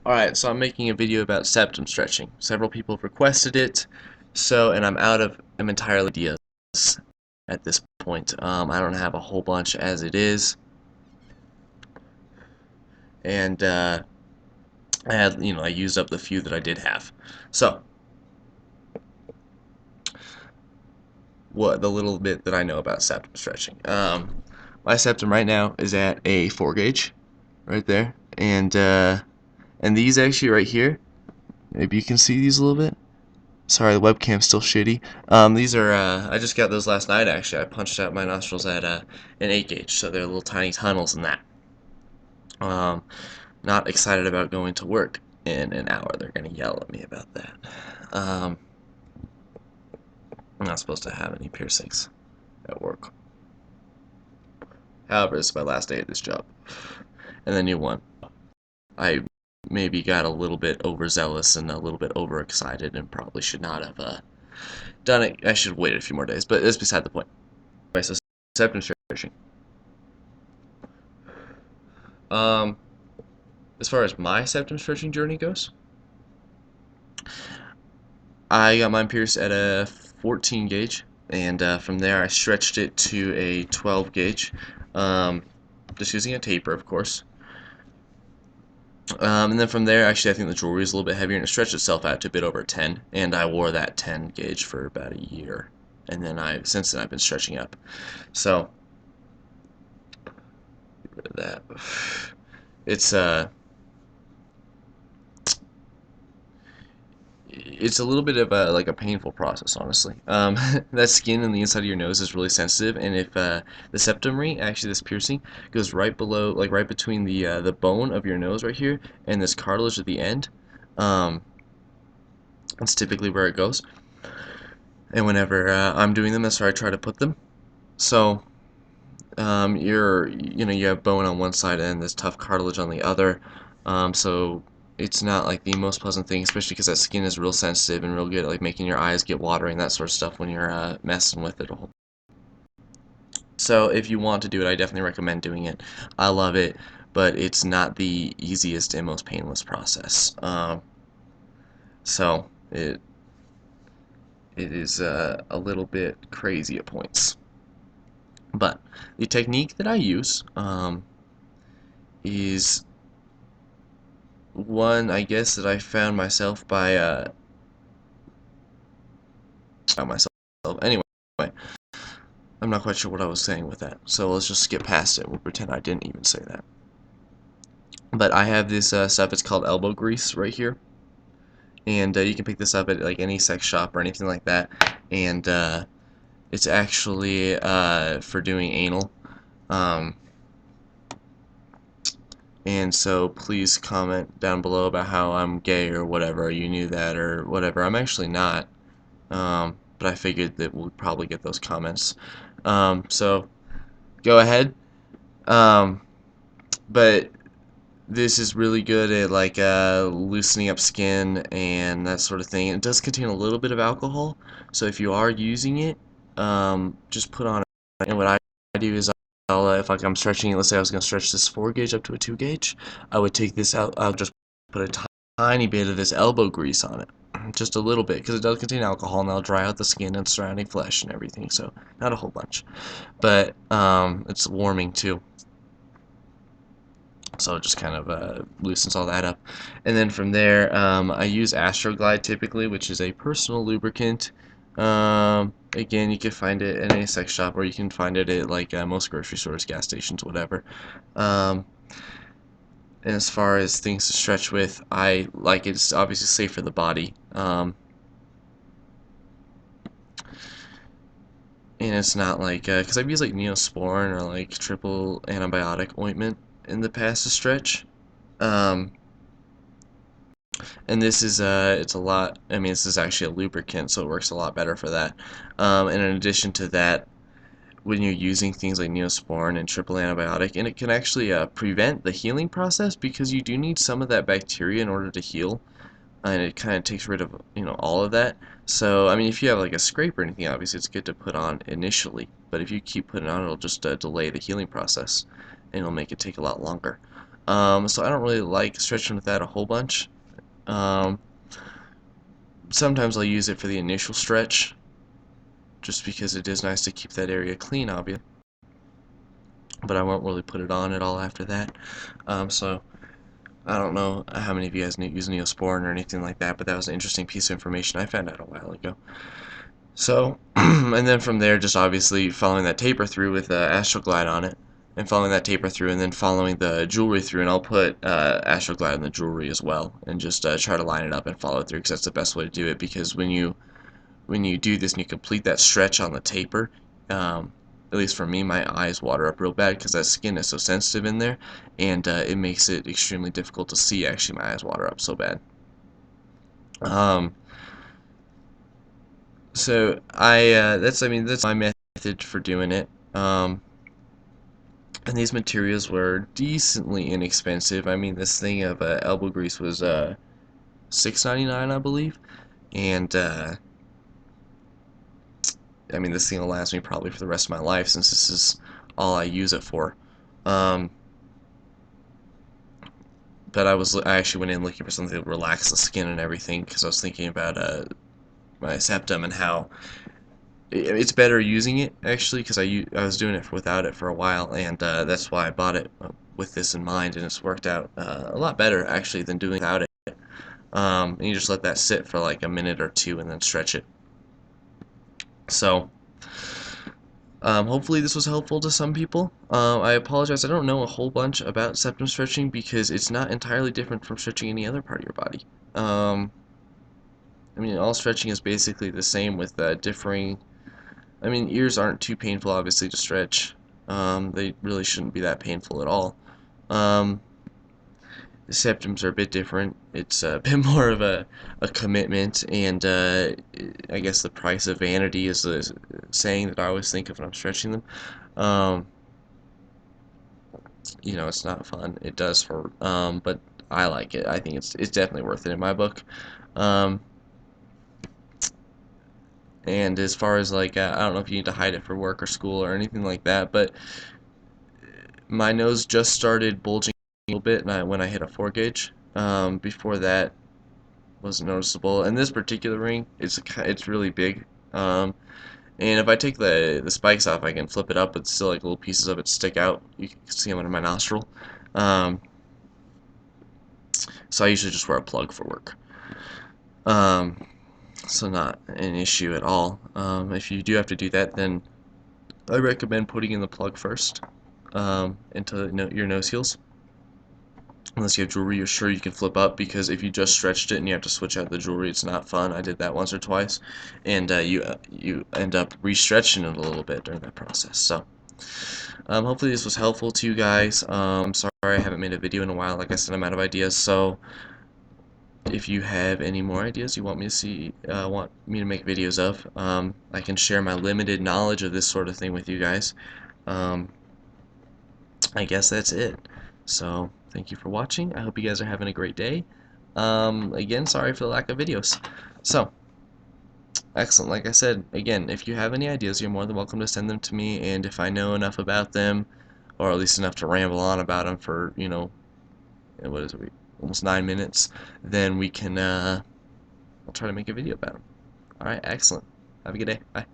Alright, so I'm making a video about septum stretching. Several people have requested it, and I'm entirely ideas at this point. I don't have a whole bunch as it is, and I used up the few that I did have. So, what the little bit that I know about septum stretching. My septum right now is at a 4 gauge, right there, and these actually right here, maybe you can see these a little bit. Sorry, the webcam's still shitty. These are, I just got those last night actually. I punched out my nostrils at an 8 gauge, so they're little tiny tunnels in that. Um, Not excited about going to work in an hour. They're going to yell at me about that. Um, I'm not supposed to have any piercings at work. However, it's my last day at this job. And the new one. I maybe got a little bit overzealous and a little bit overexcited and probably should not have done it. I should have waited a few more days, but that's beside the point. Right, so septum stretching. Um, as far as my septum stretching journey goes, I got mine pierced at a 14 gauge, and from there I stretched it to a 12 gauge, just using a taper, of course. And then from there, actually, I think the jewelry is a little bit heavier, and it stretched itself out to a bit over 10, and I wore that 10 gauge for about a year, and then since then I've been stretching up. So, get rid of that. It's a little bit of a painful process, honestly. That skin on the inside of your nose is really sensitive, and if the septum, actually this piercing, goes right below, like right between the bone of your nose right here and this cartilage at the end, um, that's typically where it goes. And whenever I'm doing them, that's where I try to put them. So you have bone on one side and this tough cartilage on the other. So it's not like the most pleasant thing, especially because that skin is real sensitive and real good at like making your eyes get watering, that sort of stuff when you're messing with it. So if you want to do it, I definitely recommend doing it. I love it, but it's not the easiest and most painless process. So it is a little bit crazy at points. But the technique that I use is one, I guess, that I found myself by myself. Anyway, I'm not quite sure what I was saying with that, so let's just skip past it. We'll pretend I didn't even say that. But I have this stuff. It's called elbow grease right here, and you can pick this up at like any sex shop or anything like that. And it's actually for doing anal. And so please comment down below about how I'm gay or whatever. You knew that or whatever. I'm actually not. But I figured that we'll probably get those comments. So go ahead. But this is really good at like loosening up skin and that sort of thing. It does contain a little bit of alcohol, so if you are using it, just put on. And what I do is if like I'm stretching it, let's say I was going to stretch this 4 gauge up to a 2 gauge, I would take this out. I'll just put a tiny bit of this elbow grease on it, just a little bit, because it does contain alcohol, and that'll dry out the skin and surrounding flesh and everything. So not a whole bunch, but it's warming too. So it just kind of loosens all that up. And then from there, I use Astroglide typically, which is a personal lubricant. Again, you can find it at any sex shop, or you can find it at like most grocery stores, gas stations, whatever. And as far as things to stretch with, I like it's obviously safe for the body. And it's not like, because I've used like Neosporin or like triple antibiotic ointment in the past to stretch. And this is it's a lot. I mean, this is actually a lubricant, so it works a lot better for that. And in addition to that, when you're using things like Neosporin and triple antibiotic, and it can actually prevent the healing process, because you do need some of that bacteria in order to heal, and it kind of takes rid of all of that. So I mean, if you have like a scrape or anything, obviously it's good to put on initially, but if you keep putting it on, it'll just delay the healing process, and it'll make it take a lot longer. So I don't really like stretching with that a whole bunch. Um, Sometimes I'll use it for the initial stretch, just because it is nice to keep that area clean, obviously. But I won't really put it on at all after that. So I don't know how many of you guys use Neosporin or anything like that, but that was an interesting piece of information I found out a while ago. So, and then from there, just obviously following that taper through with Astroglide on it, and following that taper through, and then following the jewelry through, and I'll put Astroglide in the jewelry as well, and just try to line it up and follow it through, because that's the best way to do it. Because when you do this and you complete that stretch on the taper, at least for me, my eyes water up real bad because that skin is so sensitive in there, and it makes it extremely difficult to see. Actually, my eyes water up so bad. Um, so I mean that's my method for doing it. And these materials were decently inexpensive. I mean, this thing of elbow grease was $6.99, I believe, and I mean, this thing will last me probably for the rest of my life since this is all I use it for. Um, but I actually went in looking for something to relax the skin and everything because I was thinking about my septum and how it's better using it actually because I was doing it without it for a while, and that's why I bought it with this in mind, and it's worked out a lot better actually than doing without it. And you just let that sit for like a minute or two and then stretch it. So hopefully this was helpful to some people. I apologize, I don't know a whole bunch about septum stretching because it's not entirely different from stretching any other part of your body. I mean, all stretching is basically the same with differing. I mean, ears aren't too painful, obviously, to stretch. They really shouldn't be that painful at all. Um, the septums are a bit different. It's a bit more of a commitment, and I guess the price of vanity is the saying that I always think of when I'm stretching them. Um, it's not fun. It does hurt, but I like it. I think it's definitely worth it in my book. Um, and as far as like, I don't know if you need to hide it for work or school or anything like that, but my nose just started bulging a little bit when I hit a 4 gauge. Before that wasn't noticeable. And this particular ring, it's really big. And if I take the spikes off, I can flip it up, but still like little pieces of it stick out. You can see them under my nostril. Um, so I usually just wear a plug for work. Um, so not an issue at all. If you do have to do that, then I recommend putting in the plug first into your nose heels. Unless you have jewelry you're sure you can flip up, because if you just stretched it and you have to switch out the jewelry, it's not fun. I did that once or twice, and you end up re-stretching it a little bit during that process. So hopefully this was helpful to you guys. I'm sorry I haven't made a video in a while. Like I said, I'm out of ideas. So if you have any more ideas you want me to want me to make videos of, I can share my limited knowledge of this sort of thing with you guys. Um, I guess that's it. So thank you for watching. I hope you guys are having a great day. Again, sorry for the lack of videos. So, excellent. Like I said, again, if you have any ideas, you're more than welcome to send them to me, and if I know enough about them, or at least enough to ramble on about them for, what is it, almost 9 minutes, then we can, I'll try to make a video about them. Alright, excellent. Have a good day. Bye.